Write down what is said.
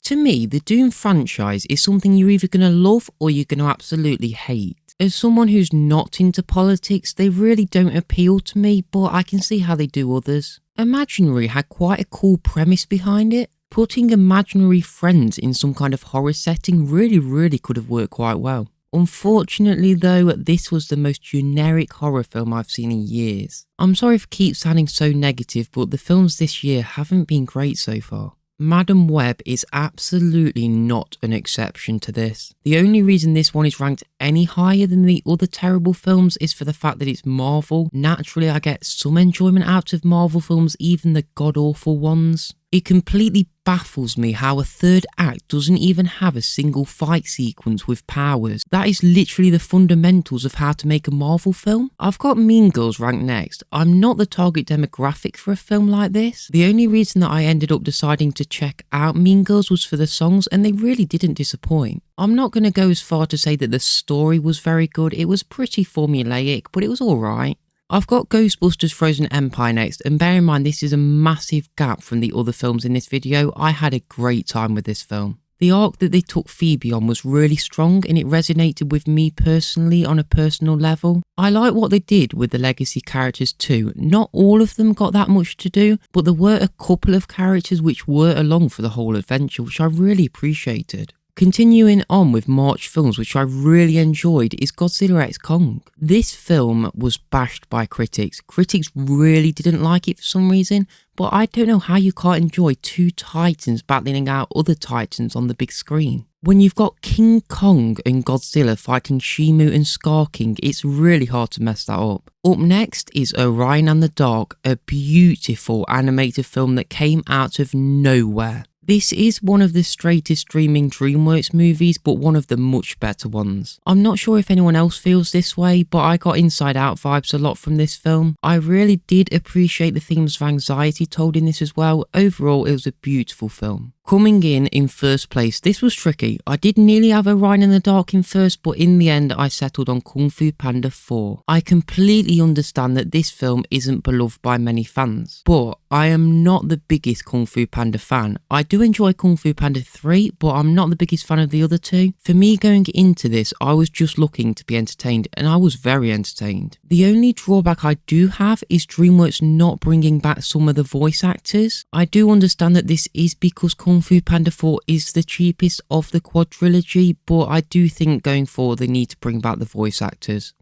To me, the Doom franchise is something you're either going to love or you're going to absolutely hate. As someone who's not into politics, they really don't appeal to me, but I can see how they do others. Imaginary had quite a cool premise behind it. Putting imaginary friends in some kind of horror setting really could have worked quite well. Unfortunately though, this was the most generic horror film I've seen in years. I'm sorry if I keep sounding so negative, but the films this year haven't been great so far. Madam Web is absolutely not an exception to this. The only reason this one is ranked any higher than the other terrible films is for the fact that it's Marvel. Naturally, I get some enjoyment out of Marvel films, even the god-awful ones. It completely baffles me how a third act doesn't even have a single fight sequence with powers. That is literally the fundamentals of how to make a Marvel film. I've got Mean Girls ranked next. I'm not the target demographic for a film like this. The only reason that I ended up deciding to check out Mean Girls was for the songs, and they really didn't disappoint. I'm not going to go as far to say that the story was very good. It was pretty formulaic, but it was alright. I've got Ghostbusters Frozen Empire next, and bear in mind this is a massive gap from the other films in this video. I had a great time with this film. The arc that they took Phoebe on was really strong and it resonated with me personally on a personal level. I like what they did with the legacy characters too. Not all of them got that much to do, but there were a couple of characters which were along for the whole adventure, which I really appreciated. Continuing on with March films, which I really enjoyed, is Godzilla x Kong. This film was bashed by critics. Critics really didn't like it for some reason, but I don't know how you can't enjoy two titans battling out other titans on the big screen. When you've got King Kong and Godzilla fighting Shimu and Scar King, it's really hard to mess that up. Up next is Orion and the Dark, a beautiful animated film that came out of nowhere. This is one of the straightest streaming DreamWorks movies, but one of the much better ones. I'm not sure if anyone else feels this way, but I got Inside Out vibes a lot from this film. I really did appreciate the themes of anxiety told in this as well. Overall, it was a beautiful film. Coming in first place, this was tricky. I did nearly have Orion in the Dark in first, but in the end I settled on Kung Fu Panda 4. I completely understand that this film isn't beloved by many fans, but I am not the biggest Kung Fu Panda fan. I do enjoy Kung Fu Panda 3, but I'm not the biggest fan of the other two. For me going into this, I was just looking to be entertained, and I was very entertained. The only drawback I do have is DreamWorks not bringing back some of the voice actors. I do understand that this is because Kung Fu Panda 4 is the cheapest of the quadrilogy, but I do think going forward they need to bring back the voice actors.